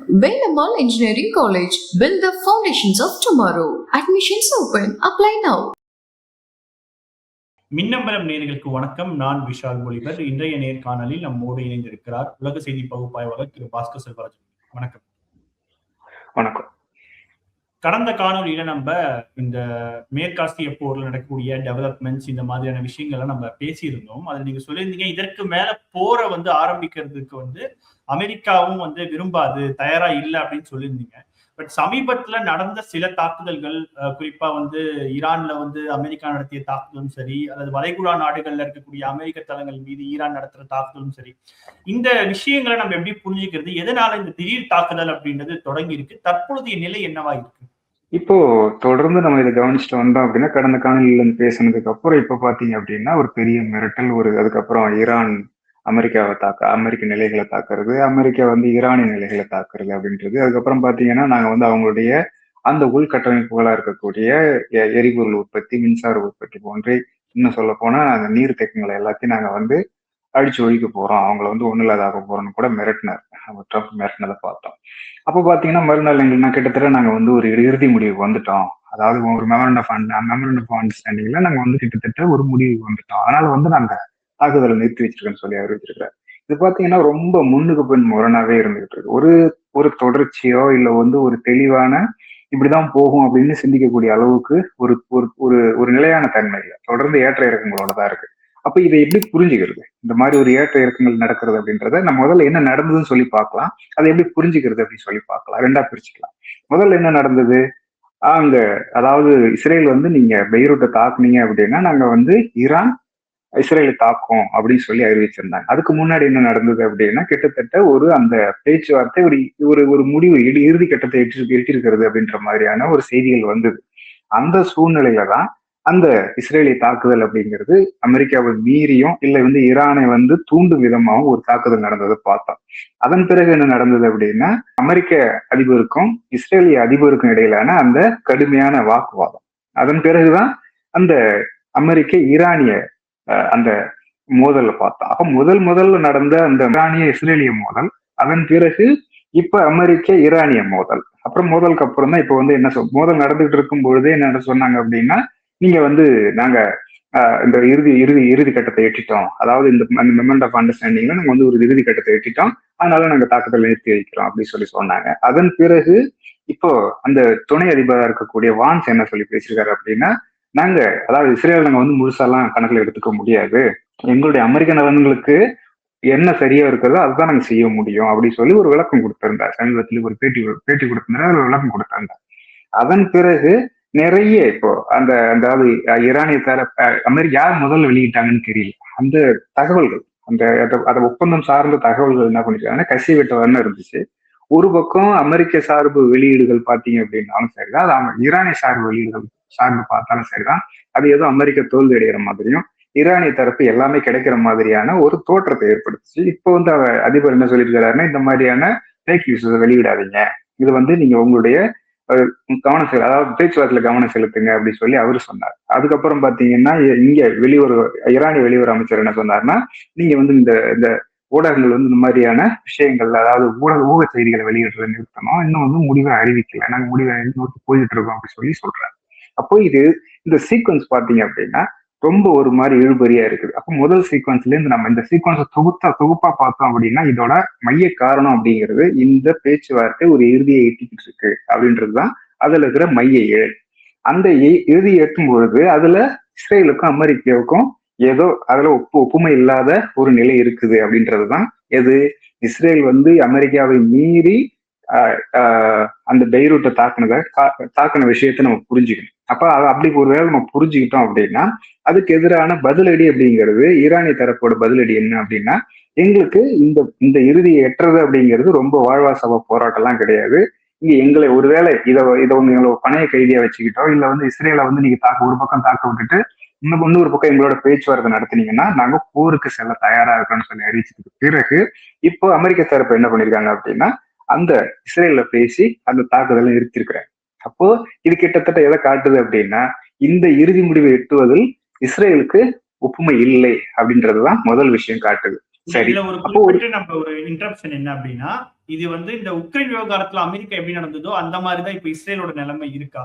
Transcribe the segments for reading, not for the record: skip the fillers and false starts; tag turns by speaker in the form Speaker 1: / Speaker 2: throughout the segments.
Speaker 1: Velamal Engineering College. Build the foundations of tomorrow. Admissions open. Apply now.
Speaker 2: Minnambalam நேயர்களுக்கு வணக்கம். நான் Vishal Oliver. இன்றைய நேர்காணலில் நம்மோடு இணைந்திருக்கிறார் உலக செய்தி பகுப்பாய்வாளர் திரு பாஸ்கர் செல்வராஜன். வணக்கம்.
Speaker 3: வணக்கம்.
Speaker 2: கடந்த காணொலியில நம்ம இந்த மேற்காசிய போர்ல நடக்கக்கூடிய டெவலப்மெண்ட்ஸ் இந்த மாதிரியான விஷயங்கள்லாம் நம்ம பேசியிருந்தோம். அதில் நீங்க சொல்லியிருந்தீங்க, இதற்கு மேல போரை ஆரம்பிக்கிறதுக்கு அமெரிக்காவும் விரும்பாது, தயாரா இல்லை அப்படின்னு சொல்லியிருந்தீங்க. பட் சமீபத்துல நடந்த சில தாக்குதல்கள், குறிப்பா ஈரான்ல அமெரிக்கா நடத்திய தாக்குதலும் சரி, அல்லது வளைகுடா நாடுகள்ல இருக்கக்கூடிய அமெரிக்க தளங்கள் மீது ஈரான் நடத்துற தாக்குதலும் சரி, இந்த விஷயங்களை நம்ம எப்படி புரிஞ்சுக்கிறது? எதனால இந்த திடீர் தாக்குதல் அப்படின்றது தொடங்கி இருக்கு? தற்பொழுதைய நிலை என்னவா இருக்கு?
Speaker 3: இப்போ தொடர்ந்து நம்ம இதை கவனிச்சுட்டு வந்தோம் அப்படின்னா, கடந்த காணொலியில இருந்து பேசினதுக்கு அப்புறம் இப்ப பாத்தீங்க அப்படின்னா ஒரு பெரிய மிரட்டல், அதுக்கப்புறம் ஈரான் அமெரிக்காவை அமெரிக்க நிலைகளை தாக்குறது, அமெரிக்கா ஈரானிய நிலைகளை தாக்குறது அப்படின்றது. அதுக்கப்புறம் பாத்தீங்கன்னா நாங்க அவங்களுடைய அந்த உள்கட்டமைப்புகளா இருக்கக்கூடிய எரிபொருள் உற்பத்தி, மின்சார உற்பத்தி போன்று, இன்னும் சொல்ல போனா அந்த நீர் தேக்கங்களை எல்லாத்தையும் நாங்க அடிச்சு ஒழிக்க போறோம், அவங்கள ஒண்ணு இல்லாதாக போறோம்னு கூட மிரட்டினார். ட்ரம்ப் மிரட்டினதை பார்த்தோம். அப்போ பாத்தீங்கன்னா மறுநாள் எங்களுக்கு கிட்டத்தட்ட நாங்க ஒரு இறுதி முடிவுக்கு வந்துட்டோம். அதாவது ஒரு மெமரண்ட் ஆஃப் அண்டர்ஸ்டாண்டிங்ல நாங்க கிட்டத்தட்ட ஒரு முடிவுக்கு வந்துட்டோம். அதனால நாங்க தாக்குதலை நிறுத்தி வச்சிருக்கேன்னு சொல்லி அறிவிச்சிருக்கிறார். இது பாத்தீங்கன்னா ரொம்ப முன்னுக்கு பின் முரணாவே இருந்துகிட்டு இருக்கு. ஒரு தொடர்ச்சியோ இல்ல ஒரு தெளிவான இப்படிதான் போகும் அப்படின்னு சிந்திக்கக்கூடிய அளவுக்கு ஒரு ஒரு ஒரு நிலையான தன்மை இல்லை. தொடர்ந்து ஏற்ற இறக்கங்களோட தான் இருக்கு. அப்ப இதை எப்படி புரிஞ்சுக்கிறது? இந்த மாதிரி ஒரு ஏற்ற இறக்கங்கள் நடக்கிறது அப்படின்றத நம்ம முதல்ல என்ன நடந்ததுன்னு சொல்லி பார்க்கலாம், அதை எப்படி புரிஞ்சுக்கிறது அப்படின்னு சொல்லி பார்க்கலாம். ரெண்டா பிரிச்சுக்கலாம். முதல்ல என்ன நடந்தது? அதாவது இஸ்ரேல் நீங்க பெய்ரூட்டை தாக்குனீங்க அப்படின்னா நாங்க ஈரான் இஸ்ரேலை தாக்கும் அப்படின்னு சொல்லி அறிவிச்சிருந்தாங்க. அதுக்கு முன்னாடி என்ன நடந்தது அப்படின்னா, கிட்டத்தட்ட அந்த பேச்சுவார்த்தை ஒரு முடிவு இறுதி கட்டத்தை எட்டிருக்கிறது அப்படின்ற மாதிரியான ஒரு செய்திகள் வந்தது. அந்த சூழ்நிலையில தான் அந்த இஸ்ரேலிய தாக்குதல் அப்படிங்கிறது அமெரிக்காவை மீறியும் இல்ல ஈரானை தூண்டும் விதமாகவும் ஒரு தாக்குதல் நடந்ததை பார்த்தோம். அதன் பிறகு என்ன நடந்தது அப்படின்னா, அமெரிக்க அதிபருக்கும் இஸ்ரேலிய அதிபருக்கும் இடையிலான அந்த கடுமையான வாக்குவாதம். அதன் பிறகுதான் அந்த அமெரிக்க ஈரானிய அந்த மோதலை பார்த்தோம். அப்ப முதல்ல நடந்த அந்த ஈரானிய இஸ்ரேலிய மோதல், அதன் பிறகு இப்ப அமெரிக்க ஈரானிய மோதல். அப்புறம் மோதலுக்கு அப்புறம் தான் இப்ப என்ன மோதல் நடந்துகிட்டு இருக்கும் பொழுதே என்ன சொன்னாங்க அப்படின்னா, நீங்க நாங்க இந்த இறுதி கட்டத்தை எட்டிட்டோம், அதாவது இந்த மெமரண்ட் ஆஃப் அண்டர்ஸ்டாண்டிங்ல நாங்க ஒரு இறுதி கட்டத்தை எட்டிட்டோம், அதனால நாங்க தாக்குதல் நிறுத்தி வைக்கிறோம் அப்படின்னு சொன்னாங்க. அதன் பிறகு இப்போ அந்த துணை அதிபராக இருக்கக்கூடிய வான்ஸ் என்ன சொல்லி பேசியிருக்காரு அப்படின்னா, நாங்க அதாவது இஸ்ரேல் நாங்க முழுசாலாம் கணக்குல எடுத்துக்க முடியாது, எங்களுடைய அமெரிக்க நலன்களுக்கு என்ன சரியா இருக்கிறதோ அதுதான் நாங்க செய்ய முடியும் அப்படின்னு சொல்லி ஒரு விளக்கம் கொடுத்திருந்தார். சமீபத்தில் ஒரு பேட்டி கொடுத்திருந்தார், ஒரு விளக்கம் கொடுத்திருந்தார். அதன் பிறகு நிறைய இப்போ அதாவது ஈரானிய அமெரிக்கா யார் முதல்ல வெளியிட்டாங்கன்னு தெரியல, அந்த தகவல்கள் அந்த ஒப்பந்தம் சார்ந்த தகவல்கள் என்ன பண்ணிருக்காங்கன்னா கசி வெட்டவர்னு இருந்துச்சு. ஒரு பக்கம் அமெரிக்க சார்பு வெளியீடுகள் பாத்தீங்க அப்படின்னாலும் சரிதான், அது ஈரானிய சார்பு வெளியீடுகள் சார்ந்து பார்த்தாலும் சரிதான், அது ஏதோ அமெரிக்க தோல்வி அடைகிற மாதிரியும் ஈரானிய தரப்பு எல்லாமே கிடைக்கிற மாதிரியான ஒரு தோற்றத்தை ஏற்படுத்துச்சு. இப்போ அதிபர் என்ன சொல்லியிருக்கிறாருன்னா, இந்த மாதிரியான ஃபேக் நியூஸ் வெளியிடாதீங்க, இது நீங்க உங்களுடைய கவனம் அதாவது பேச்சுவார்த்தையில கவனம் செலுத்துங்க அப்படின்னு சொல்லி அவரு சொன்னார். அதுக்கப்புறம் பாத்தீங்கன்னா இங்க ஈரானிய வெளியுறவு அமைச்சர் என்ன சொன்னார்னா, நீங்க இந்த ஊடகங்கள் இந்த மாதிரியான விஷயங்கள், அதாவது ஊக செய்திகளை வெளியிடுறதை நிறுத்தணும், இன்னும் முடிவை அறிவிக்கல, நாங்க முடிவை நோக்கி போயிட்டு இருக்கோம் அப்படின்னு சொல்றாரு. அப்போ இந்த சீக்வன்ஸ் பாத்தீங்க அப்படின்னா ரொம்ப ஒரு மாதிரி இழுபறியா இருக்குது. அப்போ முதல் சீக்வன்ஸ்ல இருந்து நம்ம இந்த சீக்வன்ஸை தொகுப்பா பார்த்தோம் அப்படின்னா, இதோட மைய காரணம் அப்படிங்கிறது இந்த பேச்சுவார்த்தை ஒரு இறுதியை எட்டிக்கிட்டு இருக்கு அப்படின்றதுதான் அதுல இருக்கிற மைய இழல். அந்த இறுதியை எட்டும் பொழுது அதுல இஸ்ரேலுக்கும் அமெரிக்காவுக்கும் ஏதோ அதுல ஒப்புமை இல்லாத ஒரு நிலை இருக்குது அப்படின்றதுதான். எது? இஸ்ரேல் அமெரிக்காவை மீறி அந்த பெய்ரூட்டை தாக்குன விஷயத்த நம்ம புரிஞ்சுக்கணும். அப்ப அப்படி ஒருவேளை நம்ம புரிஞ்சுக்கிட்டோம் அப்படின்னா, அதுக்கு எதிரான பதிலடி அப்படிங்கிறது ஈரானிய தரப்போட பதிலடி என்ன அப்படின்னா, எங்களுக்கு இந்த இறுதியை எட்டுறது அப்படிங்கிறது ரொம்ப வாழ்வாசவ போராட்டம்லாம் கிடையாது, இங்க எங்களை ஒருவேளை இதை எங்களை பணைய கைதியா வச்சுக்கிட்டோம், இல்ல இஸ்ரேலை நீங்க ஒரு பக்கம் தாக்க விட்டுட்டு இன்னொரு பக்கம் எங்களோட பேச்சுவார்த்தை நடத்தினீங்கன்னா நாங்க போருக்கு செல்ல தயாரா இருக்கோம்னு சொல்லி அறிவிச்சதுக்கு பிறகு இப்போ அமெரிக்க தரப்பு என்ன பண்ணிருக்காங்க அப்படின்னா, அந்த இஸ்ரேல்ல பேசி அந்த தாக்குதலை நிறுத்திருக்கிறாங்க. அப்போ இது கிட்டத்தட்ட எதை காட்டுது அப்படின்னா, இந்த இறுதி முடிவை எட்டுவதில் இஸ்ரேலுக்கு ஒப்புமை இல்லை அப்படின்றதுதான் முதல் விஷயம் காட்டுது. சரி,
Speaker 2: இதுல ஒரு
Speaker 3: அப்போ ஒரு
Speaker 2: குறிப்பிட்ட நம்ம ஒரு இன்டரப்ஷன் என்ன அப்படின்னா, இது வந்து இந்த உக்ரைன் விவகாரத்துல அமெரிக்கா எப்படி நடந்ததோ அந்த மாதிரிதான் இப்ப இஸ்ரேலோட நிலைமை இருக்கா?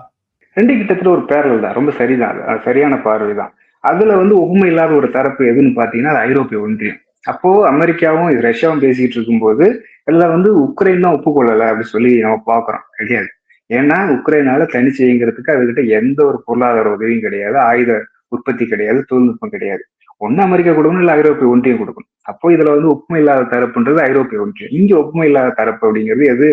Speaker 3: ரெண்டு கிட்டத்தட்ட ஒரு பேரல் தான், ரொம்ப சரிதான், அது சரியான பார்வைதான். அதுல வந்து ஒப்புமை இல்லாத ஒரு தரப்பு எதுன்னு பாத்தீங்கன்னா அது ஐரோப்பிய ஒன்றியம். அப்போ அமெரிக்காவும் ரஷ்யாவும் பேசிட்டு இருக்கும்போது எல்லாம் வந்து உக்ரைன் தான் ஒப்புக்கொள்ளல அப்படின்னு சொல்லி நம்ம பாக்குறோம். கிடையாது. ஏன்னா உக்ரைனால தனிச்சு இயங்குறதுக்கு அதுகிட்ட எந்த ஒரு பொருளாதார உதவியும் கிடையாது, ஆயுத உற்பத்தி கிடையாது, தொழில்நுட்பம் கிடையாது. ஒண்ணு அமெரிக்கா கொடுக்கணும், இல்ல ஐரோப்பிய ஒன்றியம் கொடுக்கணும். அப்போ இதுல வந்து ஒப்புமை இல்லாத தரப்புன்றது ஐரோப்பிய ஒன்றியம். இங்க ஒப்புமை இல்லாத தரப்பு அப்படிங்கிறது எது?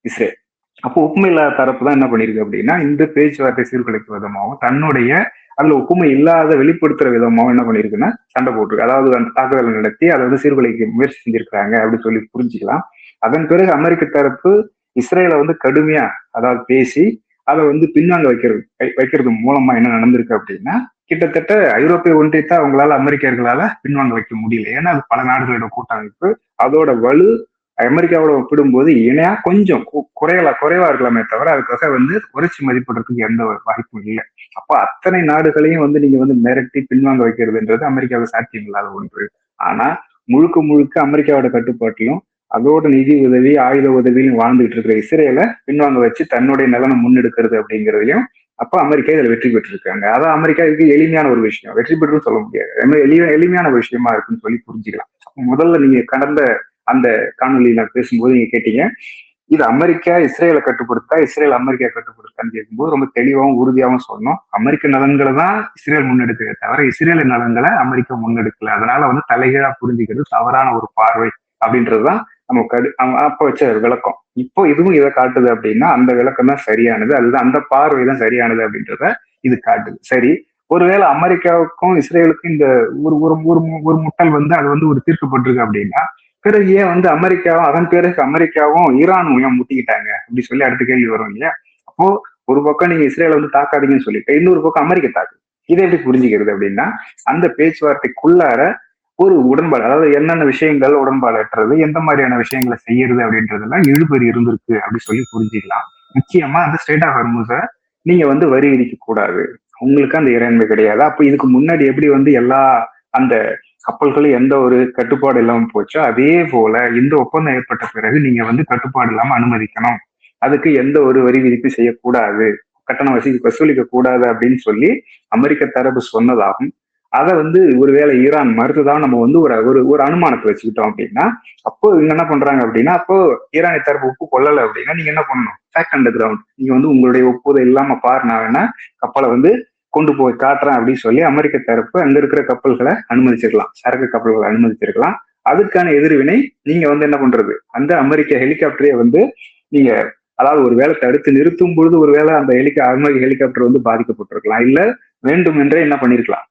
Speaker 3: இஸ்ரேல். அப்போ ஒப்புமை இல்லாத தரப்பு தான் என்ன பண்ணிருக்கு அப்படின்னா இந்த பேச்சுவார்த்தை சீர்குலைக்கும் விதமாகவும் தன்னுடைய அதுல ஒப்புமை இல்லாத வெளிப்படுத்துற விதமாகவும் என்ன பண்ணிருக்குன்னா சண்டை போட்டிருக்கு. அதாவது அந்த தாக்குதலை நடத்தி அதை வந்து சீர்குலைக்க முயற்சி செஞ்சிருக்காங்க அப்படின்னு சொல்லி புரிஞ்சுக்கலாம். அதன் பிறகு அமெரிக்க தரப்பு இஸ்ரேலை வந்து கடுமையா அதாவது பேசி அதை வந்து பின்வாங்க வைக்கிறது மூலமா என்ன நடந்திருக்கு அப்படின்னா கிட்டத்தட்ட ஐரோப்பிய ஒன்றியத்தை அவங்களால அமெரிக்கர்களால பின்வாங்க வைக்க முடியல. ஏன்னா அது பல நாடுகளோட கூட்டமைப்பு, அதோட வலு அமெரிக்காவோட ஒப்பிடும்போது இணையா கொஞ்சம் குறைவா இருக்கலாமே தவிர அதுக்காக வந்து குறைச்சி மதிப்பிடுறதுக்கு எந்த வாய்ப்பும் இல்லை. அப்ப அத்தனை நாடுகளையும் வந்து நீங்க வந்து மிரட்டி பின்வாங்க வைக்கிறதுன்றது அமெரிக்காவுக்கு சாத்தியம் இல்லாத ஒன்று. ஆனா முழுக்க முழுக்க அமெரிக்காவோட கட்டுப்பாட்டிலும் அதோட நிதி உதவி ஆயுத உதவியும் வாழ்ந்துட்டு இருக்கிற இஸ்ரேலை பின்வாங்க வச்சு தன்னுடைய நலனை முன்னெடுக்கிறது அப்படிங்கிறதையும் அப்ப அமெரிக்கா இதுல வெற்றி பெற்றிருக்காங்க. அதான் அமெரிக்கா இதுக்கு எளிமையான ஒரு விஷயம், வெற்றி பெற்றுன்னு சொல்ல முடியாது, எளிமையான விஷயமா இருக்குன்னு சொல்லி புரிஞ்சுக்கலாம். முதல்ல நீங்க கடந்த அந்த காணொலியில பேசும்போது நீங்க கேட்டீங்க இது அமெரிக்கா இஸ்ரேலை கட்டுப்படுத்தா இஸ்ரேல் அமெரிக்கா கட்டுப்படுத்தான்னு கேட்கும்போது ரொம்ப தெளிவாகவும் உறுதியாகவும் சொன்னோம். அமெரிக்க நலன்களை தான் இஸ்ரேல் முன்னெடுக்கிறத தவிர இஸ்ரேலின் நலன்களை அமெரிக்கா முன்னெடுக்கல. அதனால வந்து தலைகீழா புரிஞ்சுக்கிறது தவறான ஒரு பார்வை அப்படின்றதுதான் நம்ம அப்ப வச்ச விளக்கம். இப்போ இதுவும் இதை காட்டுது அப்படின்னா அந்த விளக்கம் தான் சரியானது, அதுதான் அந்த பார்வை தான் சரியானது அப்படின்றத இது காட்டுது. சரி, ஒருவேளை அமெரிக்காவுக்கும் இஸ்ரேலுக்கும் இந்த ஒரு ஒரு முட்டல் வந்து அது வந்து ஒரு தீர்க்கப்பட்டிருக்கு அப்படின்னா பிறகு ஏன் வந்து அமெரிக்காவும் அதன் பிறகு அமெரிக்காவும் ஈரானும் ஏன் முட்டிக்கிட்டாங்க அப்படி சொல்லி அடுத்த கேள்வி வரும் இல்லையா? அப்போ ஒரு பக்கம் நீங்க இஸ்ரேல வந்து தாக்காதீங்கன்னு சொல்லிட்டு இன்னொரு பக்கம் அமெரிக்கா தாக்கு. இதை எப்படி புரிஞ்சுக்கிறது அப்படின்னா அந்த பேச்சுவார்த்தைக்குள்ளார ஒரு உடன்பாடு, அதாவது என்னென்ன விஷயங்கள் உடன்பாடு அற்றது, எந்த மாதிரியான விஷயங்களை செய்யறது அப்படின்றதெல்லாம் இழுபறி இருந்திருக்கு அப்படி சொல்லி புரிஞ்சுக்கலாம். முக்கியமா அந்த ஸ்டேட் ஆஃப் ஹார்முஸை நீங்க வந்து வரி விதிக்க கூடாது, உங்களுக்கு அந்த இறையாண்மை கிடையாது. அப்ப இதுக்கு முன்னாடி எப்படி வந்து எல்லா அந்த கப்பல்களும் எந்த ஒரு கட்டுப்பாடு இல்லாம போச்சோ அதே போல இந்த ஒப்பந்தம் ஏற்பட்ட பிறகு நீங்க வந்து கட்டுப்பாடு இல்லாம அனுமதிக்கணும், அதுக்கு எந்த ஒரு வரி விதிப்பு செய்யக்கூடாது, கட்டணம் வசூலிக்க கூடாது அப்படின்னு சொல்லி அமெரிக்க தரப்பு சொன்னதாகும். அதை வந்து ஒருவேளை ஈரான் மறுத்துதான் நம்ம வந்து ஒரு அனுமானத்தை வச்சுக்கிட்டோம் அப்படின்னா அப்போ இவங்க என்ன பண்றாங்க அப்படின்னா அப்போ ஈரானிய தரப்பு ஒப்பு கொள்ளலை அப்படின்னா நீங்க என்ன பண்ணணும், ஃபேக்ட் அண்ட் கிரவுண்ட், நீங்க வந்து உங்களுடைய ஒப்புதல் இல்லாம பாரு, நான் வேணா கப்பலை வந்து கொண்டு போய் காட்டுறேன் அப்படின்னு சொல்லி அமெரிக்க தரப்பு அங்க இருக்கிற கப்பல்களை அனுமதிச்சிருக்கலாம், சரக்கு கப்பல்களை அனுமதிச்சிருக்கலாம். அதுக்கான எதிர்வினை நீங்க வந்து என்ன பண்றது, அந்த அமெரிக்க ஹெலிகாப்டரே வந்து நீங்க அதாவது ஒரு வேலை தடுத்து நிறுத்தும் பொழுது ஒருவேளை அந்த அமெரிக்க ஹெலிகாப்டர் வந்து பாதிக்கப்பட்டிருக்கலாம், இல்ல வேண்டும் என்றே என்ன பண்ணிருக்கலாம்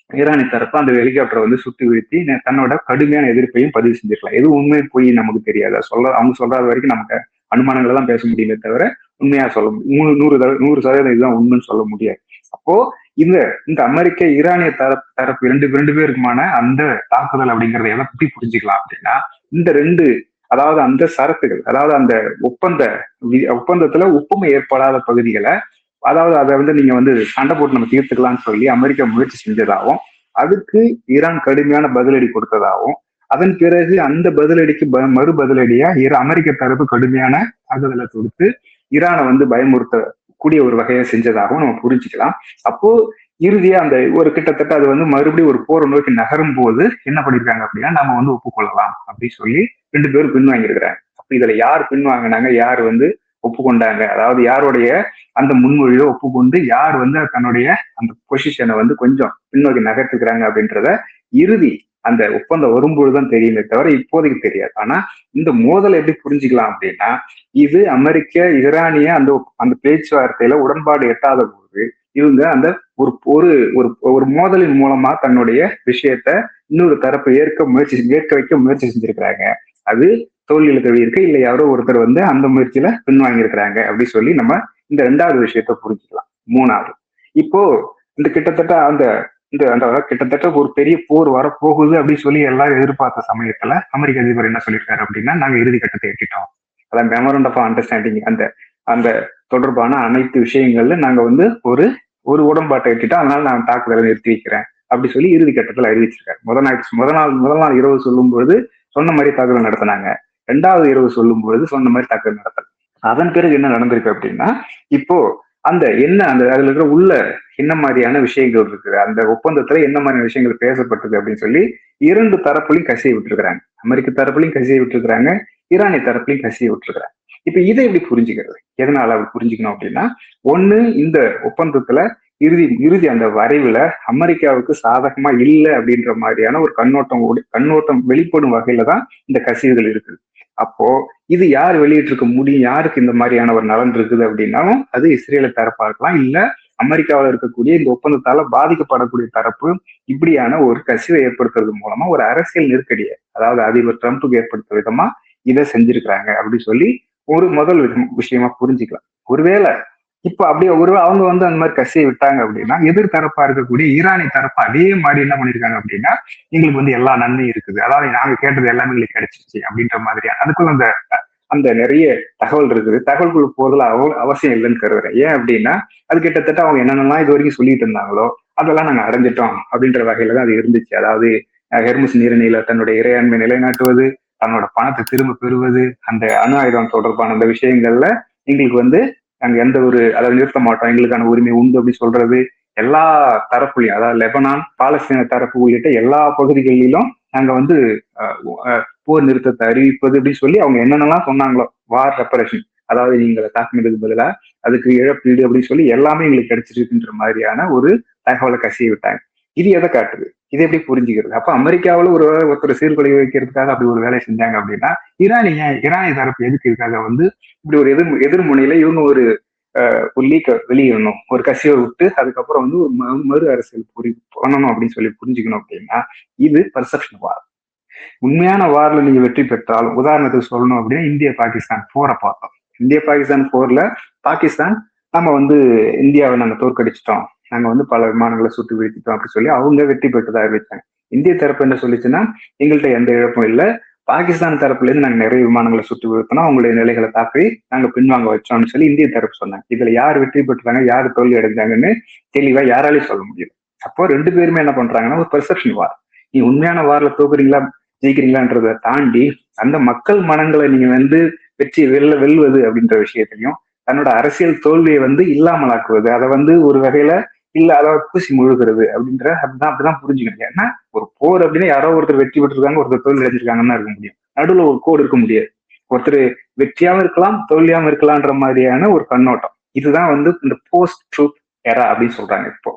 Speaker 3: ஈரானிய தரப்பு அந்த ஹெலிகாப்டரை வந்து சுத்தி வீழ்த்தி தன்னோட கடுமையான எதிர்ப்பையும் பதிவு செஞ்சிருக்கலாம். எது உண்மை போய் நமக்கு தெரியாது, அவங்க சொல்றது வரைக்கும் நமக்கு அனுமானங்களை தான் பேச முடியுமே தவிர உண்மையா சொல்ல முடியும் 100% இதுதான் உண்மைன்னு சொல்ல முடியாது. அப்போ இந்த அமெரிக்க ஈரானிய தரப்பு ரெண்டு பேருக்குமான அந்த தாக்குதல் அப்படிங்கறத எதை பத்தி புரிஞ்சுக்கலாம் அப்படின்னா இந்த ரெண்டு அதாவது அந்த சரத்துகள் அதாவது அந்த ஒப்பந்தத்துல ஒப்புமை ஏற்படாத பகுதிகளை அதாவது அதை வந்து நீங்க வந்து சண்டை போட்டு நம்ம தீர்த்துக்கலாம்னு சொல்லி அமெரிக்கா முயற்சி செஞ்சதாகவும் அதுக்கு ஈரான் கடுமையான பதிலடி கொடுத்ததாகவும் அதன் பிறகு அந்த பதிலடிக்கு மறு பதிலடியா அமெரிக்க தரப்பு கடுமையான தாக்குதலை கொடுத்து ஈரானை வந்து பயமுறுத்தக்கூடிய ஒரு வகையை செஞ்சதாகவும் நம்ம புரிஞ்சுக்கலாம். அப்போ இறுதியா அந்த ஒரு கிட்டத்தட்ட அது வந்து மறுபடியும் ஒரு போரை நோக்கி நகரும் போது என்ன பண்ணிருக்காங்க அப்படின்னா நம்ம வந்து ஒப்புக்கொள்ளலாம் அப்படின்னு சொல்லி ரெண்டு பேரும் பின்வாங்கியிருக்கிறாங்க. அப்ப இதுல யார் பின்வாங்கினாங்க, யார் வந்து ஒப்புக்கொண்டாங்க, அதாவது யாருடைய அந்த முன்மொழியை ஒப்புக்கொண்டு யார் வந்து தன்னுடைய அந்த பொசிஷனை வந்து கொஞ்சம் பின்னோக்கி நகர்த்துக்கிறாங்க அப்படின்றத இறுதி அந்த ஒப்பந்தம் வரும்பொழுதுதான் தெரியுமே தவிர இப்போதைக்கு தெரியாது. ஆனா இந்த மோதலை எப்படி புரிஞ்சுக்கலாம் அப்படின்னா இது அமெரிக்க ஈரானிய அந்த பேச்சுவார்த்தையில உடன்பாடு எட்டாத போது இவங்க அந்த ஒரு மோதலின் மூலமா தன்னுடைய விஷயத்த இன்னொரு தரப்பை ஏற்க வைக்க முயற்சி செஞ்சிருக்கிறாங்க. அது தோல்வியில தழுவியிருக்கு, இல்லை யாரோ ஒருத்தர் வந்து அந்த முயற்சியில பின்வாங்கி இருக்கிறாங்க அப்படின்னு சொல்லி நம்ம இந்த ரெண்டாவது விஷயத்த புரிஞ்சுக்கலாம். மூணாவது, இப்போ இந்த கிட்டத்தட்ட ஒரு பெரிய போர் வரப்போகுது அப்படின்னு சொல்லி எல்லாரும் எதிர்பார்த்த சமயத்துல அமெரிக்க அதிபர் என்ன சொல்லியிருக்காரு அப்படின்னா நாங்க இறுதி கட்டத்தை எட்டிட்டோம், அதான் மெமரண்டம் ஆஃப் அண்டர்ஸ்டாண்டிங் அந்த தொடர்பான அனைத்து விஷயங்கள்ல நாங்க வந்து ஒரு உடன்பாட்டை எட்டிட்டோம், அதனால நான் தாக்குதலை நிறுத்தி வைக்கிறேன் அப்படி சொல்லி இறுதி கட்டத்தில் அறிவிச்சிருக்காரு. முதல் நாள் இரவு சொல்லும் பொழுது சொன்ன மாதிரி தாக்குதல் நடத்தினாங்க. 2வது இரவு சொல்லும் பொழுது சொன்ன மாதிரி தாக்குதல் நடத்தல. அதன் பிறகு என்ன நடந்திருக்கு அப்படின்னா, இப்போ அந்த அதுல இருக்கிற உள்ள என்ன மாதிரியான விஷயங்கள் இருக்குது, அந்த ஒப்பந்தத்துல என்ன மாதிரியான விஷயங்கள் பேசப்பட்டது அப்படின்னு சொல்லி 2 தரப்புலையும் கசிய விட்டுருக்காங்க. அமெரிக்க தரப்புலையும் கசிய விட்டுருக்காங்க, ஈரானிய தரப்புலையும் கசிய விட்டுருக்காங்க. இப்ப இதை எப்படி புரிஞ்சுக்கிறது, எதனால அப்படி புரிஞ்சுக்கணும் அப்படின்னா, ஒண்ணு இந்த ஒப்பந்தத்துல இறுதி அந்த வரைவுல அமெரிக்காவுக்கு சாதகமா இல்லை அப்படின்ற மாதிரியான ஒரு கண்ணோட்டம் வெளிப்படும் வகையில தான் இந்த கசிவுகள் இருக்குது. அப்போ இது யார் வெளியிட்டிருக்க முடியும், யாருக்கு இந்த மாதிரியான ஒரு நலன் இருக்குது அப்படின்னாலும் அது இஸ்ரேலை தரப்பா இருக்கலாம், இல்ல அமெரிக்காவில் இருக்கக்கூடிய இந்த ஒப்பந்தத்தால பாதிக்கப்படக்கூடிய தரப்பு இப்படியான ஒரு கசிவை ஏற்படுத்துறது மூலமா ஒரு அரசியல் நெருக்கடியை, அதாவது அதிபர் ட்ரம்ப்புக்கு ஏற்படுத்த விதமா இதை செஞ்சிருக்கிறாங்க அப்படின்னு சொல்லி ஒரு முதல் விஷயமா புரிஞ்சுக்கலாம். ஒருவேளை இப்ப அப்படியே அவங்க அந்த மாதிரி கசியை விட்டாங்க அப்படின்னா, எதிர் தரப்பா இருக்கக்கூடிய ஈரானிய தரப்பு அதே மாதிரி என்ன பண்ணிருக்காங்க அப்படின்னா, எங்களுக்கு எல்லா நன்மையும் இருக்குது, அதாவது நாங்க கேட்டது எல்லாமே எங்களுக்கு கிடைச்சிருச்சு அப்படின்ற மாதிரியான அதுக்குள்ள அந்த நிறைய தகவல் இருக்குது. தகவல்கள் போறதுல அவசியம் இல்லைன்னு கருதுறேன். ஏன் அப்படின்னா, அது கிட்டத்தட்ட அவங்க என்னென்னலாம் இது வரைக்கும் சொல்லிட்டு இருந்தாங்களோ அதெல்லாம் நாங்க அடைஞ்சிட்டோம் அப்படின்ற வகையில தான் அது இருந்துச்சு. அதாவது ஹெர்முஸ் நீரிணையில தன்னுடைய இறையாண்மை நிலைநாட்டுவது, தன்னோட பணத்தை திரும்ப பெறுவது, அந்த அணு ஆயுதம் தொடர்பான அந்த விஷயங்கள்ல எங்களுக்கு நாங்க எந்த ஒரு அதை நிறுத்த மாட்டோம், எங்களுக்கான உரிமை உண்டு அப்படின்னு சொல்றது, எல்லா தரப்புலையும், அதாவது லெபனான் பாலஸ்தீன தரப்பு உள்ளிட்ட எல்லா பகுதிகளிலும் நாங்க போர் நிறுத்தத்தை அறிவிப்பது அப்படின்னு சொல்லி அவங்க என்னென்னலாம் சொன்னாங்களோ, வார் ரெப்பரேஷன், அதாவது நீங்களை தாக்குனதுக்கு பதிலா அதுக்கு இழப்பீடு அப்படின்னு சொல்லி எல்லாமே எங்களுக்கு கிடைச்சிருக்குன்ற மாதிரியான ஒரு தகவலை கசிய விட்டாங்க. இது எதை காட்டுது, இதை எப்படி புரிஞ்சுக்கிறது? அப்ப அமெரிக்காவில் ஒருத்தர் சீர்குலை வைக்கிறதுக்காக அப்படி ஒரு வேலை செஞ்சாங்க அப்படின்னா, ஈரானிய தரப்பு எதுக்கு இருக்காக இப்படி ஒரு எதிர்முனையில இவங்க ஒரு லீக்க வெளியிடணும், ஒரு கசியை விட்டு அதுக்கப்புறம் ஒரு மறு அரசியல் பண்ணணும் அப்படின்னு சொல்லி புரிஞ்சுக்கணும் அப்படின்னா, இது பர்செப்ஷன் வார். உண்மையான வார்ல நீங்க வெற்றி பெற்றாலும், உதாரணத்துக்கு சொல்லணும் அப்படின்னா, இந்திய பாகிஸ்தான் போரை பார்த்தோம். இந்திய பாகிஸ்தான் போர்ல பாகிஸ்தான் நம்ம இந்தியாவை நாங்க தோற்கடிச்சிட்டோம், நாங்க பல விமானங்களை சுட்டு வீழ்த்திட்டோம் அப்படின்னு சொல்லி அவங்க வெற்றி பெற்றதா அறிவிச்சாங்க. இந்திய தரப்பு என்ன சொல்லிச்சுன்னா, எங்கள்கிட்ட எந்த இழப்பும் இல்லை, பாகிஸ்தான் தரப்புல இருந்து நாங்க நிறைய விமானங்களை சுட்டு வீழ்த்தணும், அவங்களுடைய நிலைகளை தாக்கி நாங்க பின்வாங்க வச்சோம்னு சொல்லி இந்திய தரப்பு சொன்னாங்க. இதுல யார் வெற்றி பெற்றாங்க, யார் தோல்வி அடைஞ்சாங்கன்னு தெளிவா யாராலையும் சொல்ல முடியும். அப்போ 2 பேருமே என்ன பண்றாங்கன்னா, ஒரு பெர்செப்ஷன் வார். நீ உண்மையான வார்ல தோக்குறீங்களா ஜெயிக்கிறீங்களான்றதை தாண்டி அந்த மக்கள் மனங்களை நீங்க வெற்றி வெல்வது அப்படின்ற விஷயத்தையும், தன்னோட அரசியல் தோல்வியை இல்லாமலாக்குவது, அதை ஒரு வகையில இல்ல அதை பூசி முழுகிறது அப்படிதான் புரிஞ்சுக்கணும். ஏன்னா ஒரு போர் அப்படின்னா யாரோ ஒருத்தர் வெற்றி பெற்றிருக்காங்க, ஒருத்தர் தோல்வி அடைஞ்சிருக்காங்கன்னு இருக்க முடியும். நடுவுல ஒரு கோடு இருக்க முடியாது. ஒருத்தர் வெற்றியாவும் இருக்கலாம், தோல்வியாவும் இருக்கலாம்ன்ற மாதிரியான ஒரு கண்ணோட்டம். இதுதான் இந்த போஸ்ட் ட்ரூத் எரா அப்படின்னு சொல்றாங்க. இப்போ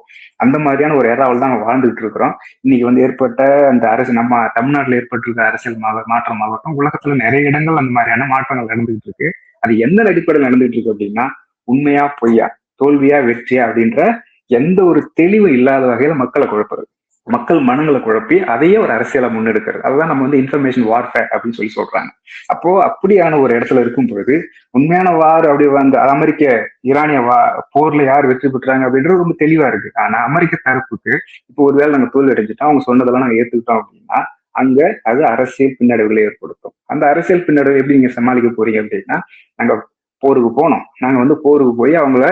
Speaker 3: அந்த மாதிரியான ஒரு எராவில் தான் வாழ்ந்துகிட்டு இருக்கிறோம். இன்னைக்கு ஏற்பட்ட அந்த அரசு, நம்ம தமிழ்நாட்டில் ஏற்பட்டிருக்க அரசியல் மாற்றமாகட்டும், உலகத்துல நிறைய இடங்கள் அந்த மாதிரியான மாற்றங்கள் நடந்துகிட்டு இருக்கு. அது எந்த அடிப்படையில் நடந்துகிட்டு இருக்கு அப்படின்னா, உண்மையா பொய்யா, தோல்வியா வெற்றியா அப்படின்ற எந்த ஒரு தெளிவு இல்லாத வகையில மக்களை குழப்புறது, மக்கள் மனங்களை குழப்பி அதையே ஒரு அரசியலை முன்னெடுக்கிறது. அதுதான் நம்ம இன்ஃபர்மேஷன் வார்ஃபேர் அப்படின்னு சொல்லி சொல்றாங்க. அப்போ அப்படியான ஒரு இடத்துல இருக்கும் பொழுது உண்மையான வார் அப்படி அமெரிக்க ஈரானிய போர்ல யார் வெற்றி பெற்றாங்க அப்படின்றது ரொம்ப தெளிவா இருக்கு. ஆனா அமெரிக்க தரப்புக்கு இப்போ ஒருவேளை நாங்க தோல்வி அடைஞ்சிட்டோம், அவங்க சொன்னதெல்லாம் நாங்க ஏத்துக்கிட்டோம் அப்படின்னா அங்க அது அரசியல் பின்னடைவுகளை ஏற்படுத்தும். அந்த அரசியல் பின்னடைவு எப்படி நீங்க சமாளிக்க போறீங்க அப்படின்னா, நாங்க போருக்கு போனோம், நாங்க போருக்கு போய் அவங்கள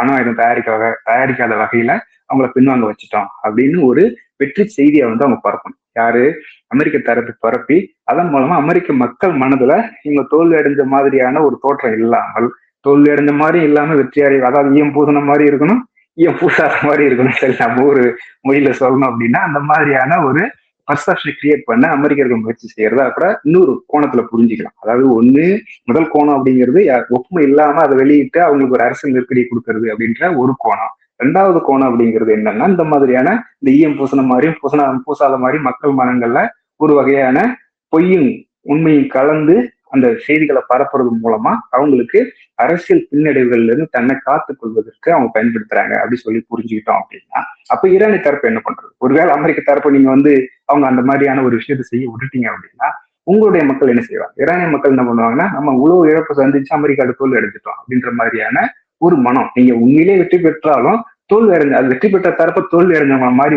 Speaker 3: அணு ஆயுதம் தயாரிக்காத வகையில அவங்கள பின்வாங்க வச்சுட்டோம் அப்படின்னு ஒரு வெற்றி செய்தியை அவங்க பரப்பணும். யாரு? அமெரிக்க தரப்பு பரப்பி அதன் மூலமா அமெரிக்க மக்கள் மனதுல இவங்க தோல்வி அடைஞ்ச மாதிரியான ஒரு தோற்றம் இல்லாமல், தோல்வி அடைஞ்ச மாதிரி இல்லாம வெற்றியாளி, அதாவது ஈயம் பூசின மாதிரி இருக்கணும், ஈயம் பூசாத மாதிரி இருக்கணும். சரி, நம்ம ஒரு மொழியில சொல்லணும் அப்படின்னா அந்த மாதிரியான ஒரு பர்செப்ஷனை கிரியேட் பண்ண அமெரிக்கர்கள் முயற்சி செய்யறதா கூட இன்னொரு கோணத்துல புரிஞ்சுக்கலாம். அதாவது முதல் கோணம் அப்படிங்கிறது ஒப்புமை இல்லாம அதை வெளியிட்டு அவங்களுக்கு ஒரு அரசியல் நெருக்கடி கொடுக்கறது அப்படின்ற ஒரு கோணம். 2வது கோணம் அப்படிங்கிறது என்னன்னா, இந்த மாதிரியான இந்த ஈயம் பூசின மாதிரியும் பூசாத மாதிரி மக்கள் மனங்கள்ல ஒரு வகையான பொய்யும் உண்மையும் கலந்து அந்த செய்திகளை பரப்புறது மூலமா அவங்களுக்கு அரசியல் பின்னடைவுகள்ல இருந்து தன்னை காத்துக் கொள்வதற்கு அவங்க பயன்படுத்துறாங்க அப்படி சொல்லி புரிஞ்சுக்கிட்டோம் அப்படின்னா, அப்ப ஈரானிய தரப்பு என்ன பண்றது? ஒருவேளை அமெரிக்க தரப்பு நீங்க அவங்க அந்த மாதிரியான ஒரு விஷயத்தை செய்ய விட்டுட்டீங்க அப்படின்னா உங்களுடைய மக்கள் என்ன செய்வாங்க? ஈரானிய மக்கள் என்ன பண்ணுவாங்கன்னா, நம்ம உளவு இழப்பு சந்திச்சு அமெரிக்காவோட தோல்வி அடைஞ்சிட்டோம் அப்படின்ற மாதிரியான ஒரு மனம். நீங்க உண்மையிலே வெற்றி பெற்றாலும் தோல்வி அது வெற்றி பெற்ற தரப்ப தோல்வி அடைஞ்சவங்க மாதிரி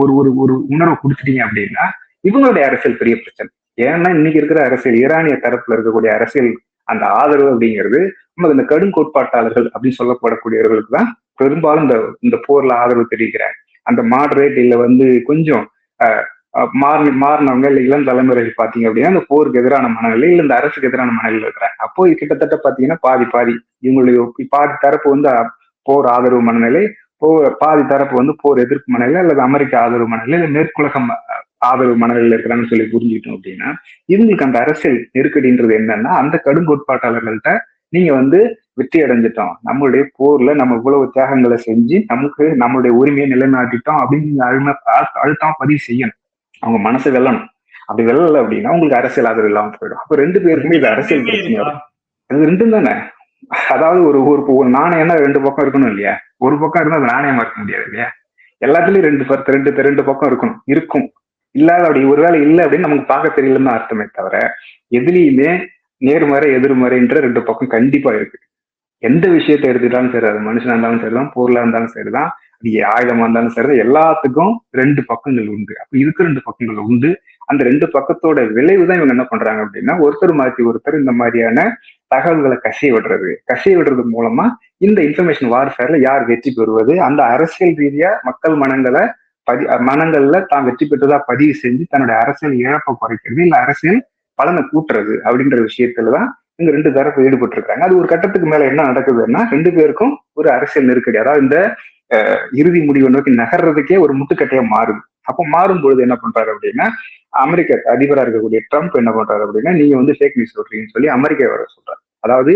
Speaker 3: ஒரு ஒரு உணர்வை கொடுத்துட்டீங்க அப்படின்னா இவங்களுடைய அரசியல் பெரிய பிரச்சனை. ஏன்னா இன்னைக்கு இருக்கிற அரசியல், ஈரானிய தரப்புல இருக்கக்கூடிய அரசியல் அந்த ஆதரவு அப்படிங்கிறது நம்ம இந்த கடும் கோட்பாட்டாளர்கள் அப்படின்னு சொல்லப்படக்கூடியவர்களுக்கு தான் பெரும்பாலும் இந்த போர்ல ஆதரவு தெரிவிக்கிறாங்க. அந்த மாடரேட் இல்ல வந்து கொஞ்சம் மாறினவங்க இல்ல இளம் தலைமுறைகள் பாத்தீங்க அப்படின்னா இந்த போருக்கு எதிரான மனநிலை இல்ல இந்த அரசுக்கு எதிரான மனநிலை இருக்கிறாங்க. அப்போ இது கிட்டத்தட்ட பாத்தீங்கன்னா பாதி இவங்களுடைய பாதி தரப்பு வந்து போர் ஆதரவு மனநிலை, பாதி தரப்பு வந்து போர் எதிர்ப்பு மனநிலை அல்லது அமெரிக்க ஆதரவு மனநிலை இல்ல மேற்குலகம் ஆதரவு மனநிலையில் இருக்கிறாங்கன்னு சொல்லி புரிஞ்சுக்கிட்டோம் அப்படின்னா இவங்களுக்கு அந்த அரசியல் நெருக்கடின்றது என்னன்னா அந்த கடும் கோட்பாட்டாளர்கள்ட்ட நீங்க வந்து வெற்றி அடைஞ்சிட்டோம், நம்மளுடைய போர்ல நம்ம இவ்வளவு தியாகங்களை செஞ்சு நமக்கு நம்மளுடைய உரிமையை நிலைநாட்டிட்டோம் அப்படின்னு நீங்க அழுத்தமா பதிவு செய்யணும், அவங்க மனசை வெல்லணும். அப்படி வெல்லல அப்படின்னா உங்களுக்கு அரசியல் ஆதரவு இல்லாம போயிடும். அப்ப ரெண்டு பேருக்குமே இது அரசியல் பிரச்சனை வரும். இது ரெண்டும் தானே. அதாவது ஒரு நாணயம்னா ரெண்டு பக்கம் இருக்கணும் இல்லையா? ஒரு பக்கம் இருந்தா அது நாணயமா இருக்க முடியாது இல்லையா? எல்லாத்துலயும் ரெண்டு பக்கம் இருக்கும் இல்லாத அப்படி ஒருவேளை இல்லை அப்படின்னு நமக்கு பார்க்க தெரியலன்னு அர்த்தமே தவிர எதுலையுமே நேர்மறை எதிர்மறைன்ற ரெண்டு பக்கம் கண்டிப்பா இருக்கு. எந்த விஷயத்தை எடுத்துட்டாலும் சரி, அது மனுஷனா இருந்தாலும் சரிதான், பொருளா இருந்தாலும் சரிதான், அது ஆயுதமா இருந்தாலும் சரிதான், எல்லாத்துக்கும் ரெண்டு பக்கங்கள் உண்டு. அப்ப இதுக்கு ரெண்டு பக்கங்கள் உண்டு. அந்த ரெண்டு பக்கத்தோட விளைவுதான் இவங்க என்ன பண்றாங்க அப்படின்னா ஒருத்தர் மாற்றி ஒருத்தர் இந்த மாதிரியான தகவல்களை கசிய விடுறது மூலமா இந்த இன்ஃபர்மேஷன் வார்ஃபேர்ல யார் வெற்றி பெறுவது, அந்த அரசியல் ரீதியா மக்கள் மனங்கள்ல தான் வெற்றி பெற்றதா பதிவு செஞ்சு தன்னுடைய அரசியல் இழப்பை குறைக்கிறது இல்ல அரசியல் பலனை கூட்டுறது அப்படின்ற விஷயத்துலதான் இங்க ரெண்டு தரப்பு ஈடுபட்டு இருக்காங்க. அது ஒரு கட்டத்துக்கு மேல என்ன நடக்குதுன்னா ரெண்டு பேருக்கும் ஒரு அரசியல் நெருக்கடி, அதாவது இந்த இறுதி முடிவை நோக்கி நகர்றதுக்கே ஒரு முட்டுக்கட்டையா மாறுது. அப்போ மாறும் பொழுது என்ன பண்றாரு அப்படின்னா அமெரிக்க அதிபரா இருக்கக்கூடிய ட்ரம்ப் என்ன பண்றாரு அப்படின்னா நீங்க வந்து ஃபேக் நியூஸ் சொல்றீங்கன்னு சொல்லி அமெரிக்கா வர சொல்றாரு. அதாவது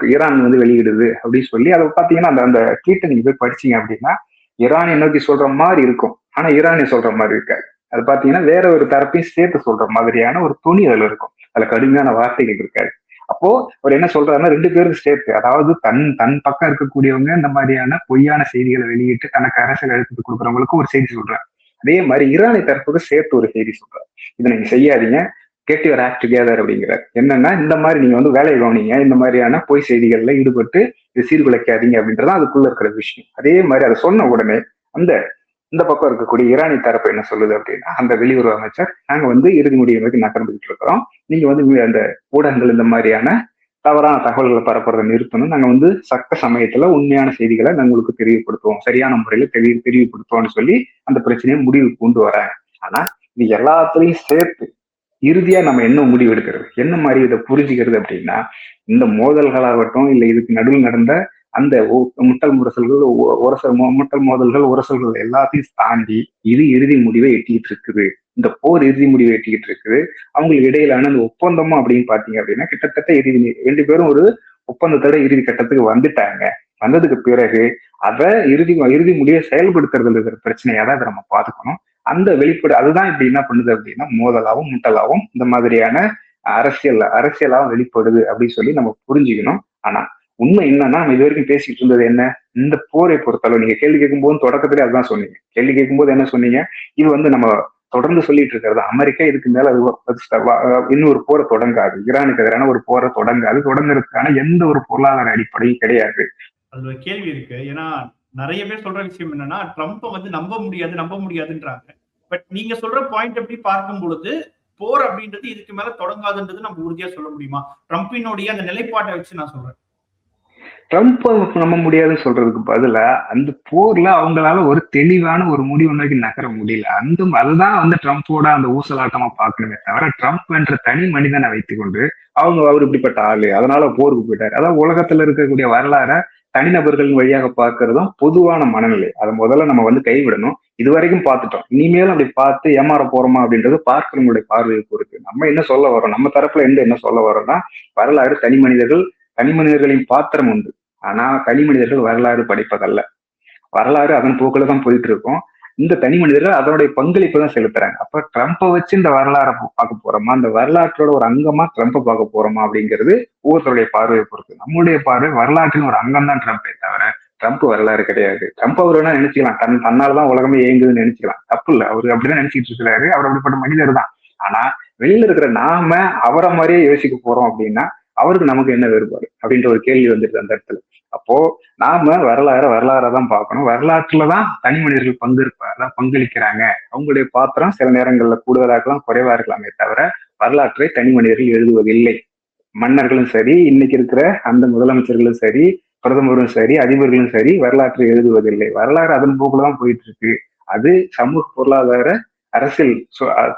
Speaker 3: ஈரான் வந்து வெளியிடுது அப்படின்னு சொல்லி அதை பாத்தீங்கன்னா அந்த ட்வீட்டை நீங்க போய் படிச்சீங்க அப்படின்னா ஈரானை நோக்கி சொல்ற மாதிரி இருக்கும், ஆனா ஈரானை சொல்ற மாதிரி இருக்காது. அது பாத்தீங்கன்னா வேற ஒரு தரப்பையும் சேர்த்து சொல்ற மாதிரியான ஒரு துணி அதுல இருக்கும், அதுல கடுமையான வார்த்தைகள் இருக்காது. அப்போ அவர் என்ன சொல்றாருன்னா ரெண்டு பேருக்கு சேர்த்து, அதாவது தன் பக்கம் இருக்கக்கூடியவங்க இந்த மாதிரியான பொய்யான செய்திகளை வெளியிட்டு தனக்கு அரசியல் அழுத்தத்தை கொடுக்குறவங்களுக்கும் ஒரு செய்தி சொல்றாரு, அதே மாதிரி ஈரானை தரப்புக்கு சேர்த்து ஒரு செய்தி சொல்றாரு, இதை நீங்க செய்யாதீங்க, கெட் யுவர் ஆக்ட் டுகெதர் அப்படிங்கிறார். என்னன்னா இந்த மாதிரி நீங்க வந்து வேலையை கவனிங்க, இந்த மாதிரியான பொய் செய்திகள்ல ஈடுபட்டு இது சீர்குலைக்காதீங்க அப்படின்றதான் அதுக்குள்ள இருக்கிற விஷயம். அதே மாதிரி அதை சொன்ன உடனே இந்த பக்கம் இருக்கக்கூடிய ஈரானி தரப்பு என்ன சொல்லுது அப்படின்னா அந்த வெளியுறவு அமைச்சர் நாங்க வந்து இறுதி முடிவை நோக்கி நகர்ந்துகிட்டு இருக்கிறோம், நீங்க வந்து அந்த ஊடகங்கள் இந்த மாதிரியான தவறான தகவல்களை பரப்புறதை நிறுத்தணும், நாங்க வந்து சக்க சமயத்துல உண்மையான செய்திகளை உங்களுக்கு தெரியப்படுத்துவோம், சரியான முறையில தெரியப்படுத்துவோம்னு சொல்லி அந்த பிரச்சனையை முடிவுக்கு கொண்டு வராங்க. ஆனா இது எல்லாத்துலயும் சேர்த்து இறுதியா நம்ம என்ன முடிவு எடுக்கிறது, என்ன மாதிரி இதை புரிஞ்சுக்கிறது அப்படின்னா இந்த மோதல்களாகட்டும் இல்ல இதுக்கு நடுவில் நடந்த அந்த முட்டல் மோதல்கள் உரசல்கள் எல்லாத்தையும் தாண்டி இது இறுதி முடிவை எட்டிக்கிட்டு இருக்குது, இந்த போர் இறுதி முடிவை எட்டிக்கிட்டு இருக்குது. அவங்களுக்கு இடையிலான அந்த ஒப்பந்தமும் அப்படின்னு பாத்தீங்க அப்படின்னா கிட்டத்தட்ட ரெண்டு பேரும் ஒரு ஒப்பந்தத்தோட இறுதி கட்டத்துக்கு வந்துட்டாங்க. வந்ததுக்கு பிறகு அதை இறுதி முடிவை செயல்படுத்துறதுல இருக்கிற பிரச்சனையா தான் நம்ம பார்த்துக்கணும். அந்த வெளிப்பாடு அதுதான் இப்படி என்ன பண்ணுது அப்படின்னா மோதலாவும் முட்டலாவும் இந்த மாதிரியான அரசியலாவும் வெளிப்படுது அப்படின்னு சொல்லி நம்ம புரிஞ்சுக்கணும். ஆனா உண்மை என்னன்னா நம்ம இது வரைக்கும் பேசிட்டு இருந்தது என்ன, இந்த போரை பொறுத்தளவு நீங்க கேள்வி கேட்கும் போது தொடக்கத்திலே அதுதான் சொன்னீங்க. கேள்வி கேட்கும் போது என்ன சொன்னீங்க, இது வந்து நம்ம தொடர்ந்து சொல்லிட்டு இருக்கிறது அமெரிக்கா இதுக்கு மேல இன்னொரு போரை தொடங்காது, ஈரானுக்கு எதிரான ஒரு போரை தொடங்குறதுக்கான எந்த ஒரு பொருளாதார அடிப்படையும் கிடையாது.
Speaker 2: அது ஒரு கேள்வி இருக்கு. ஏன்னா நிறைய பேர் சொல்ற விஷயம் என்னன்னா ட்ரம்ப்பை வந்து நம்ப முடியாதுன்றாங்க. பட் நீங்க சொல்ற பாயிண்ட் எப்படி பார்க்கும் பொழுது போர் அப்படின்றது இதுக்கு மேல தொடங்காதுன்றது நம்ம உறுதியா சொல்ல முடியுமா? ட்ரம்பினுடைய அந்த நிலைப்பாட்டை வச்சு நான் சொல்றேன்.
Speaker 3: ட்ரம்ப் நம்ப முடியாதுன்னு சொல்றதுக்கு பதிலா அந்த போர்ல அவங்களால ஒரு தெளிவான ஒரு முடிவு நோக்கி நகர முடியல. அதுதான் வந்து ட்ரம்ப்போட அந்த ஊசலாட்டமா பார்க்கணுமே தவிர ட்ரம்ப் என்ற தனி மனிதனை வைத்துக்கொண்டு அவர் இப்படிப்பட்ட ஆளு அதனால போருக்கு போயிட்டாரு, அதாவது உலகத்துல இருக்கக்கூடிய வரலாற தனிநபர்கள் வழியாக பார்க்கறதும் பொதுவான மனநிலை. அதை முதல்ல நம்ம வந்து கைவிடணும். இது வரைக்கும் பார்த்துட்டோம், இனிமேலும் அப்படி பார்த்து ஏமாற போறோமா அப்படின்றது பார்க்கிறவங்களுடைய பார்வையை பொறுத்து. நம்ம என்ன சொல்ல வரோம், நம்ம தரப்புல என்ன சொல்ல வரோம்னா வரலாறு தனி மனிதர்களின் பாத்திரம் உண்டு, ஆனா தனி மனிதர்கள் வரலாறு படிப்பதல்ல, வரலாறு அதன் போக்குல தான் போயிட்டு இருக்கும். இந்த தனி மனிதர்கள் அதனுடைய பங்களிப்பு தான் செலுத்துறாங்க. அப்ப ட்ரம்ப்பை வச்சு இந்த வரலாறை பார்க்க போறோமா, இந்த வரலாற்றோட ஒரு அங்கமா ட்ரம்ப்பை பார்க்க போறோமா அப்படிங்கிறது ஒவ்வொருத்தருடைய பார்வையை பொறுத்து. நம்மளுடைய பார்வை வரலாற்றின் ஒரு அங்கம் தான் ட்ரம்ப்பை தவிர ட்ரம்ப் வரலாறு கிடையாது. ட்ரம்ப் அவர் வேணா நினைச்சுக்கலாம், தன்னாலதான் உலகமே இயங்குதுன்னு நினைச்சுக்கலாம், தப்பு இல்லை, அவரு அப்படிதான் நினைச்சிட்டு இருக்கிறாரு, அவர் அப்படிப்பட்ட மனிதர் தான். ஆனா வெளியில இருக்கிற நாம அவரை மாதிரியே யோசிக்க போறோம் அப்படின்னா அவருக்கு நமக்கு என்ன வேறுபாடு அப்படின்ற ஒரு கேள்வி வந்துருது அந்த இடத்துல. அப்போ நாம வரலாறதான் பார்க்கணும். வரலாற்றுலதான் தனி மனிதர்கள் பங்களிக்கிறாங்க, அவங்களுடைய பாத்திரம் சில நேரங்கள்ல கூடுதலா இருக்கலாம் குறைவா இருக்கலாமே தவிர வரலாற்றை தனி மனிதர்கள் எழுதுவதில்லை. மன்னர்களும் சரி, இன்னைக்கு இருக்கிற அந்த முதலமைச்சர்களும் சரி, பிரதமரும் சரி, அதிபர்களும் சரி வரலாற்றை எழுதுவதில்லை. வரலாறு அதன் போக்குல தான் போயிட்டு இருக்கு. அது சமூக பொருளாதார அரசியல்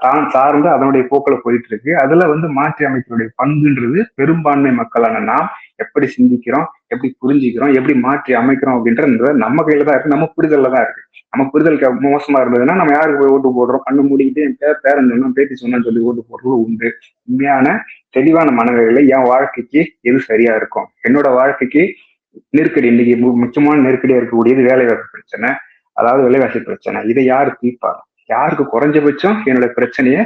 Speaker 3: தான் சார்ந்து அதனுடைய போக்குல போயிட்டு இருக்கு. அதுல வந்து மாற்றி அமைப்பினுடைய பங்குன்றது பெரும்பான்மை மக்களான நாம் எப்படி சிந்திக்கிறோம், எப்படி புரிஞ்சுக்கிறோம், எப்படி மாற்றி அமைக்கிறோம் அப்படின்றது நம்ம கையில தான் இருக்கு, நம்ம புரிதல்ல தான் இருக்கு. நம்ம புரிதலுக்கு மோசமா இருந்ததுன்னா நம்ம யாருக்கு போய் ஓட்டு போடுறோம், கண்ணு மூடிக்கிட்டு என் பேரன் சொன்னா பேட்டி சொன்னு சொல்லி ஓட்டு போடுறது உண்டு. உண்மையான தெளிவான மனநிலையில என் வாழ்க்கைக்கு எது சரியா இருக்கும், என்னோட வாழ்க்கைக்கு நெருக்கடி, இன்னைக்கு முக்கியமான நெருக்கடியா இருக்கக்கூடியது வேலைவாய்ப்பு பிரச்சனை, அதாவது விலைவாசி பிரச்சனை. இதை யாரு தீர்ப்பாங்க? யாருக்கு குறைஞ்சபட்சம் என்னோட பிரச்சனையை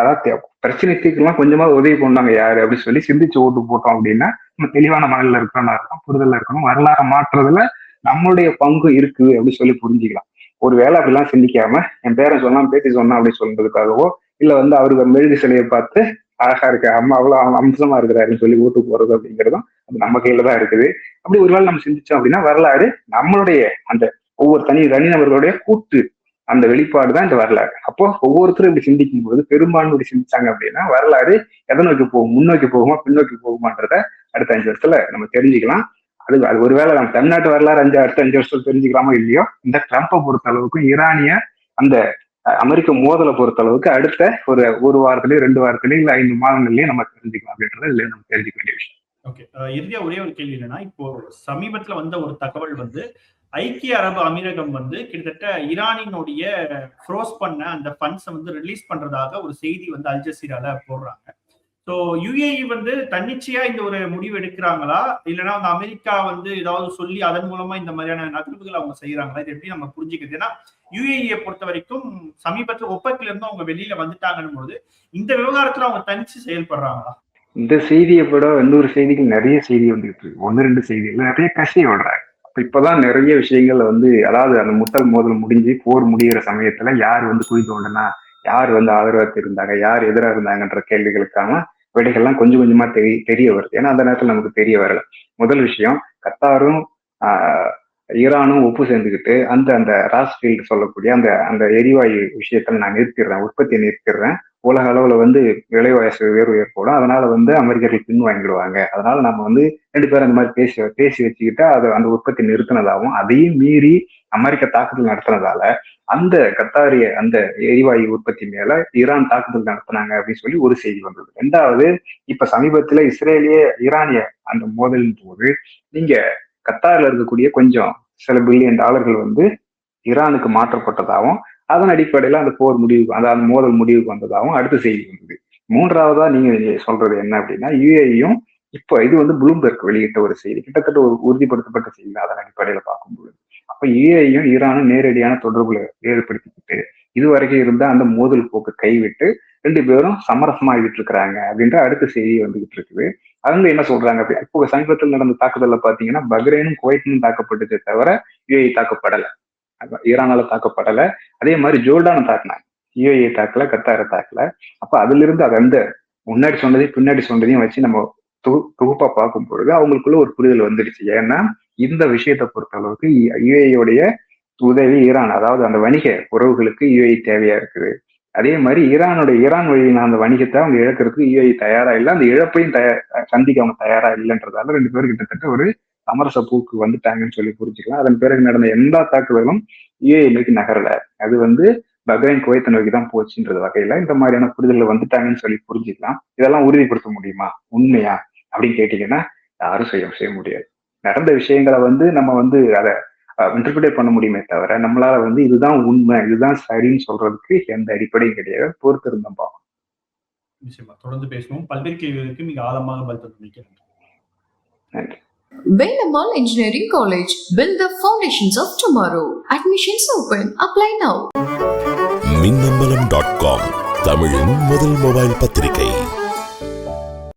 Speaker 3: அதாவது பிரச்சனை தீர்க்கலாம் கொஞ்சமா உதவி பண்ணாங்க யாரு அப்படின்னு சொல்லி சிந்திச்சு ஓட்டு போட்டோம் அப்படின்னா நம்ம தெளிவான மனதில் இருக்கிறோம்னா இருக்கும், புரிதல்ல இருக்கணும். வரலாறு மாற்றுறதுல நம்மளுடைய பங்கு இருக்குது அப்படின்னு சொல்லி புரிஞ்சுக்கலாம். ஒரு வேலை அப்படிலாம் சிந்திக்காம என் பேரன் சொன்னா பேத்தி சொன்னா அப்படின்னு சொல்றதுக்காகவோ இல்ல வந்து அவருக்கு மெழுகு சிலையை பார்த்து அழகா இருக்க அம்மா அவ்வளவு அம்சமா இருக்கிறாருன்னு சொல்லி ஓட்டு போறது அப்படிங்கிறதும் அது நம்ம கையில தான் இருக்குது. அப்படி ஒருவேளை நம்ம சிந்திச்சோம் அப்படின்னா வரலாறு நம்மளுடைய அந்த ஒவ்வொரு தனிநபர்களுடைய கூட்டு அந்த வெளிப்பாடு தான் இந்த வரலாறு. அப்போ ஒவ்வொருத்தரும் இப்படி சிந்திக்கும் போது பெரும்பான்மை இப்படி சிந்திச்சாங்க அப்படின்னா வரலாறு எதை நோக்கி போகும், முன்னோக்கி போகுமா பின்னோக்கி போகுமான்றத அடுத்த 5 வருஷத்துல நம்ம தெரிஞ்சுக்கலாம். அது ஒருவேளை நம்ம தமிழ்நாட்டு வரலாறு அடுத்த 5 வருஷத்துல தெரிஞ்சுக்கலாமோ இல்லையோ, இந்த ட்ரம்பை பொறுத்த அளவுக்கும் ஈரானிய அந்த அமெரிக்க மோதலை பொறுத்த அளவுக்கு அடுத்த ஒரு வாரத்திலேயே 2 வாரத்திலேயே இல்ல 5 மாதங்கள்லயே நம்ம தெரிஞ்சுக்கலாம் அப்படின்றது இதுல நம்ம தெரிஞ்சுக்க வேண்டிய விஷயம்.
Speaker 2: ஓகே, இறுதியா ஒரே ஒரு கேள்வி என்னன்னா, இப்போ சமீபத்துல வந்த ஒரு தகவல் வந்து ஐக்கிய அரபு அமீரகம் வந்து கிட்டத்தட்ட ஈரானினுடைய ஃப்ரோஸ் பண்ண அந்த ஃபண்ட்ஸை வந்து ரிலீஸ் பண்றதாக ஒரு செய்தி வந்து அல் ஜசீரால போடுறாங்க. ஸோ யுஏஇ வந்து தன்னிச்சையா இந்த ஒரு முடிவு எடுக்கிறாங்களா, இல்லைன்னா அந்த அமெரிக்கா வந்து ஏதாவது சொல்லி அதன் மூலமா இந்த மாதிரியான நகர்வுகள் அவங்க செய்யறாங்களா? இது எப்படி நம்ம புரிஞ்சுக்கிறது? ஏன்னா யுஏஇயை பொறுத்த வரைக்கும் சமீபத்தில் ஒப்பெக்ல இருந்து அவங்க வெளியில வந்துட்டாங்கன்னு போது இந்த விவகாரத்துல அவங்க தனிச்சு செயல்படுறாங்களா?
Speaker 3: இந்த செய்தியை விட இன்னொரு செய்திகள் நிறைய செய்தி வந்துகிட்டு இருக்கு. 1-2 செய்திகள் நிறைய கசிய விடுறாங்க. இப்பதான் நிறைய விஷயங்கள்ல வந்து அதாவது அந்த மோதல் முடிஞ்சு போர் முடிகிற சமயத்துல யார் வந்து குழி தோண்டனா, யார் வந்து ஆதரவா இருந்தாங்க, யார் எதிராக இருந்தாங்கன்ற கேள்விகளுக்கான விடைகள்லாம் கொஞ்சம் கொஞ்சமா தெரிய வருது. ஏன்னா அந்த நேரத்துல நமக்கு தெரிய வரல. முதல் விஷயம், கத்தாரும் ஈரானும் ஒப்பு சேர்ந்துக்கிட்டு அந்த ராஸ்ஃபீல்டு சொல்லக்கூடிய அந்த எரிவாயு விஷயத்துல நான் நிறுத்திடுறேன், உற்பத்தியை நிறுத்திடுறேன், உலக அளவுல வந்து விலைவாசி உயர்வு ஏற்படும், அதனால வந்து அமெரிக்கர்கள் பின் வாங்கிடுவாங்க, அதனால நம்ம வந்து 2 பேரும் அந்த மாதிரி பேசி வச்சுக்கிட்டு அந்த உற்பத்தி நிறுத்தினதாகவும் அதையும் மீறி அமெரிக்கா தாக்குதல் நடத்தினதால அந்த கத்தாரிய அந்த எரிவாயு உற்பத்தி மேல ஈரான் தாக்குதல் நடத்தினாங்க அப்படின்னு சொல்லி ஒரு செய்தி வந்தது. 2வது, இப்ப சமீபத்துல ஈரானிய அந்த மோதலின் போது நீங்க கத்தாரில் இருக்கக்கூடிய கொஞ்சம் சில பில்லியன் டாலர்கள் வந்து ஈரானுக்கு மாற்றப்பட்டதாகவும் அதன் அடிப்படையில அந்த போர் முடிவுக்கு அந்த மோதல் முடிவுக்கு வந்ததாகவும் அடுத்த செய்தி வந்தது. 3வதா நீங்க சொல்றது என்ன அப்படின்னா, யுஏஇயும் இப்போ இது வந்து ப்ளூம்பெர்க் வெளியிட்ட ஒரு செய்தி, கிட்டத்தட்ட ஒரு உறுதிப்படுத்தப்பட்ட செய்தி அதன் அடிப்படையில பார்க்கும்போது. அப்ப யுஏஇயும் ஈரானும் நேரடியான தொடர்புல ஏற்படுத்திக்கிட்டு இதுவரைக்கும் இருந்த அந்த மோதல் போக்கு கைவிட்டு 2 பேரும் சமரசமாகிட்டு இருக்கிறாங்க அப்படின்ற அடுத்த செய்தி வந்துகிட்டு இருக்குது. அவங்க என்ன சொல்றாங்க, இப்போ சமீபத்தில் நடந்த தாக்குதல்ல பாத்தீங்கன்னா பஹ்ரைனும் குவைத்தும் தாக்கப்பட்டுச்சே தவிர யுஏஇ தாக்கப்படல, ஈரானால தாக்கப்படல. அதே மாதிரி ஜோர்டானை தாக்குனாங்க, யுஏஇ தாக்கல, கத்தாரை தாக்கல. அப்ப அதுல இருந்து அது அந்த முன்னாடி சொன்னதையும் பின்னாடி சொன்னதையும் வச்சு நம்ம தொகுப்பா பார்க்கும் பொழுது அவங்களுக்குள்ள ஒரு புரிதல் வந்துடுச்சு. ஏன்னா இந்த விஷயத்தை பொறுத்த அளவுக்கு யுஏஇயோடைய உதவி ஈரான், அதாவது அந்த வணிக உறவுகளுக்கு யுஏஇ தேவையா இருக்குது. அதே மாதிரி ஈரான் வழியின அந்த வணிகத்தை அவங்க இழக்கிறதுக்கு யுஏஇ தயாரா இல்லை, அந்த இழப்பையும் சந்திக்க அவங்க தயாரா இல்லைன்றதால 2 பேரும் கிட்டத்தட்ட ஒரு சமரச பூக்கு வந்துட்டாங்கன்னு சொல்லி புரிஞ்சுக்கலாம். அதன் பிறகு நடந்த எல்லா தாக்குதலும் யுஏஇ நோக்கி நகரல, அது வந்து பஹ்ரைன் குவைத்தை நோக்கி தான் போச்சுன்றது வகையில இந்த மாதிரியான புரிதல் வந்துட்டாங்கன்னு சொல்லி புரிஞ்சுக்கலாம். இதெல்லாம் உறுதிப்படுத்த முடியுமா, உண்மையா அப்படின்னு கேட்டீங்கன்னா யாரும் செய்ய முடியாது. நடந்த விஷயங்களை வந்து நம்ம வந்து அதை இன்டர்பிரேட் பண்ண முடியுமே தவிர நம்மளால வந்து இதுதான் உண்மை இதுதான் சரின்னு சொல்றதுக்கு எந்த அடிப்படையும் கிடையாது. பொறுத்து இருந்தோம் பார்ப்போம்.
Speaker 2: நிச்சயமா தொடர்ந்து பேசுவோம். பல்வேறு கேள்விகளுக்கு மிக ஆழமாக பதில் தந்திருக்கிறேன்.
Speaker 3: நன்றி.
Speaker 1: Bendamal Engineering College. Build the foundations of tomorrow. Admissions open. Apply now.
Speaker 4: மின்னம்பலம்.com தமிழின் முதல் மொபைல் பத்திரிகை.